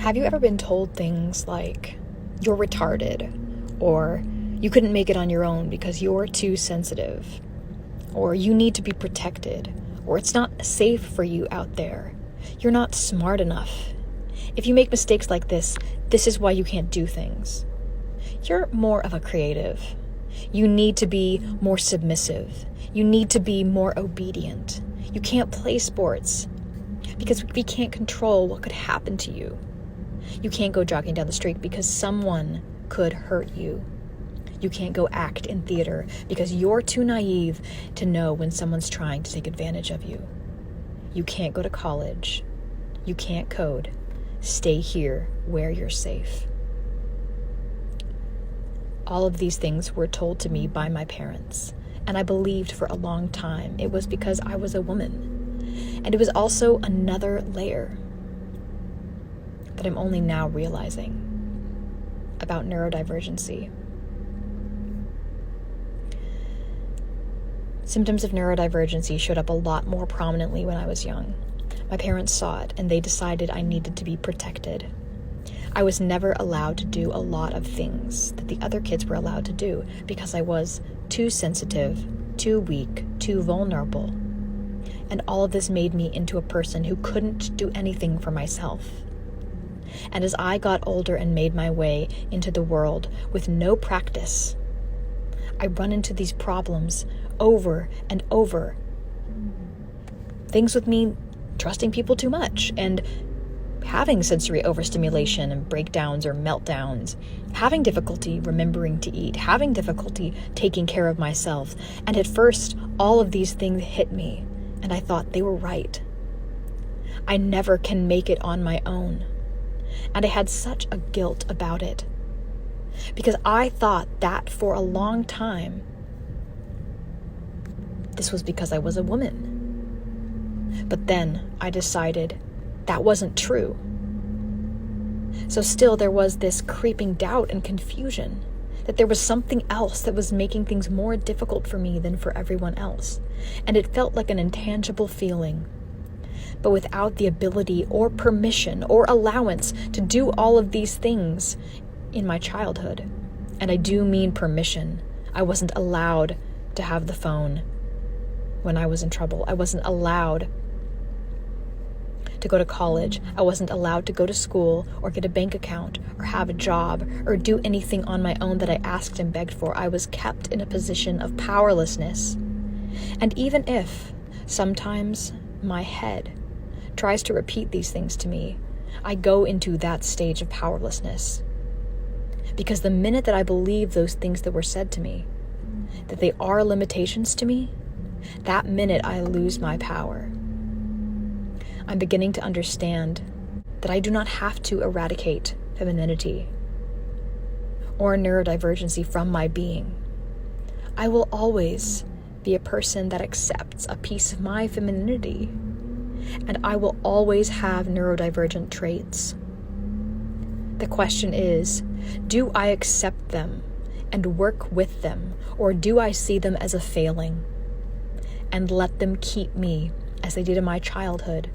Have you ever been told things like, you're retarded, or you couldn't make it on your own because you're too sensitive, or you need to be protected, or it's not safe for you out there, you're not smart enough. If you make mistakes like this is why you can't do things. You're more of a creative. You need to be more submissive. You need to be more obedient. You can't play sports because we can't control what could happen to you. You can't go jogging down the street because someone could hurt you. You can't go act in theater because you're too naive to know when someone's trying to take advantage of you. You can't go to college. You can't code. Stay here where you're safe. All of these things were told to me by my parents, and I believed for a long time it was because I was a woman. And it was also another layer that I'm only now realizing about neurodivergency. Symptoms of neurodivergency showed up a lot more prominently when I was young. My parents saw it, and they decided I needed to be protected. I was never allowed to do a lot of things that the other kids were allowed to do because I was too sensitive, too weak, too vulnerable. And all of this made me into a person who couldn't do anything for myself. And as I got older and made my way into the world with no practice, I run into these problems over and over. Things with me trusting people too much and having sensory overstimulation and breakdowns or meltdowns, having difficulty remembering to eat, having difficulty taking care of myself. And at first, all of these things hit me, and I thought they were right. I never can make it on my own. And I had such a guilt about it, because I thought that for a long time, this was because I was a woman. But then I decided that wasn't true. So still there was this creeping doubt and confusion that there was something else that was making things more difficult for me than for everyone else. And it felt like an intangible feeling, but without the ability or permission or allowance to do all of these things in my childhood. And I do mean permission. I wasn't allowed to have the phone when I was in trouble. I wasn't allowed to go to college. I wasn't allowed to go to school or get a bank account or have a job or do anything on my own that I asked and begged for. I was kept in a position of powerlessness. And even if sometimes my head tries to repeat these things to me, I go into that stage of powerlessness. Because the minute that I believe those things that were said to me, that they are limitations to me, that minute I lose my power. I'm beginning to understand that I do not have to eradicate femininity or neurodivergency from my being. I will always be a person that accepts a piece of my femininity, and I will always have neurodivergent traits. The question is, do I accept them and work with them, or do I see them as a failing and let them keep me, as they did in my childhood,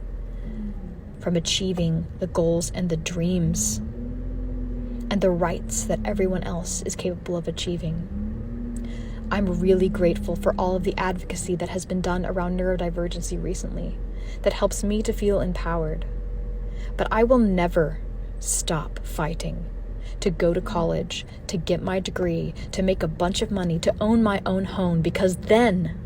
from achieving the goals and the dreams and the rights that everyone else is capable of achieving? I'm really grateful for all of the advocacy that has been done around neurodivergency recently that helps me to feel empowered. But I will never stop fighting to go to college, to get my degree, to make a bunch of money, to own my own home, because then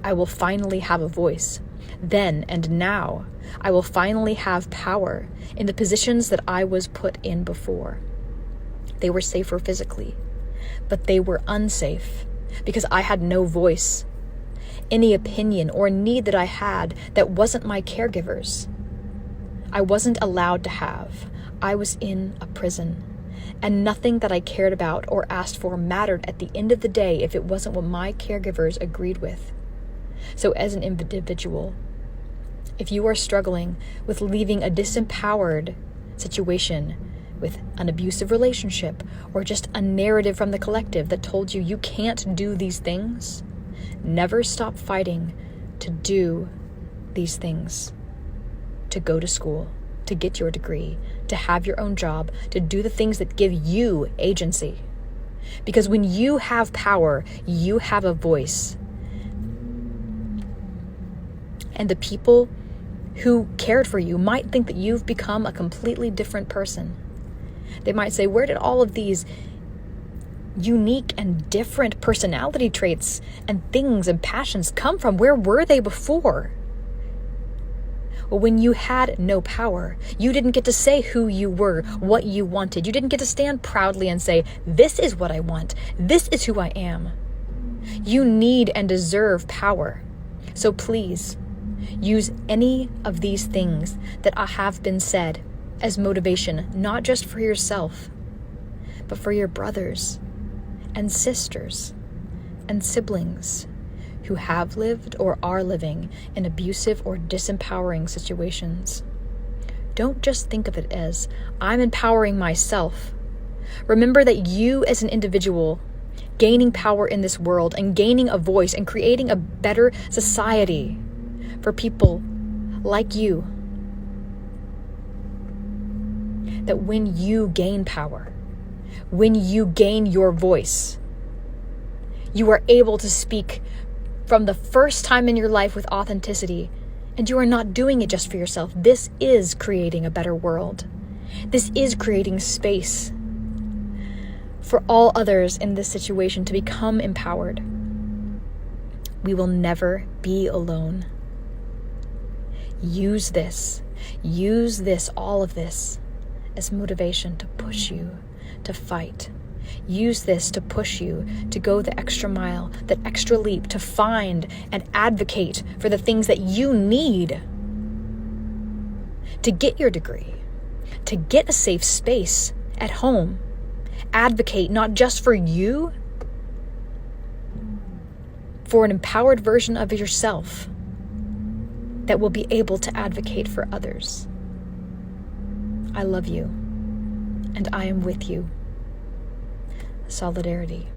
I will finally have a voice. Then and now, I will finally have power in the positions that I was put in before. They were safer physically, but they were unsafe because I had no voice. Any opinion or need that I had that wasn't my caregiver's, I wasn't allowed to have. I was in a prison, and nothing that I cared about or asked for mattered at the end of the day if it wasn't what my caregivers agreed with. So as an individual, if you are struggling with leaving a disempowered situation, with an abusive relationship, or just a narrative from the collective that told you you can't do these things, never stop fighting to do these things. To go to school, to get your degree, to have your own job, to do the things that give you agency. Because when you have power, you have a voice. And the people who cared for you might think that you've become a completely different person. They might say, where did all of these unique and different personality traits and things and passions come from? Where were they before? Well, when you had no power, you didn't get to say who you were, what you wanted. You didn't get to stand proudly and say, this is what I want. This is who I am. You need and deserve power. So please, use any of these things that have been said as motivation, not just for yourself, but for your brothers and sisters and siblings who have lived or are living in abusive or disempowering situations. Don't just think of it as, I'm empowering myself. Remember that you as an individual, gaining power in this world and gaining a voice and creating a better society for people like you, that when you gain power, when you gain your voice, you are able to speak from the first time in your life with authenticity, and you are not doing it just for yourself. This is creating a better world. This is creating space for all others in this situation to become empowered. We will never be alone. Use this, all of this, as motivation to push you to fight. Use this to push you to go the extra mile, that extra leap, to find and advocate for the things that you need to get your degree, to get a safe space at home. Advocate not just for you, for an empowered version of yourself that will be able to advocate for others. I love you, and I am with you. Solidarity.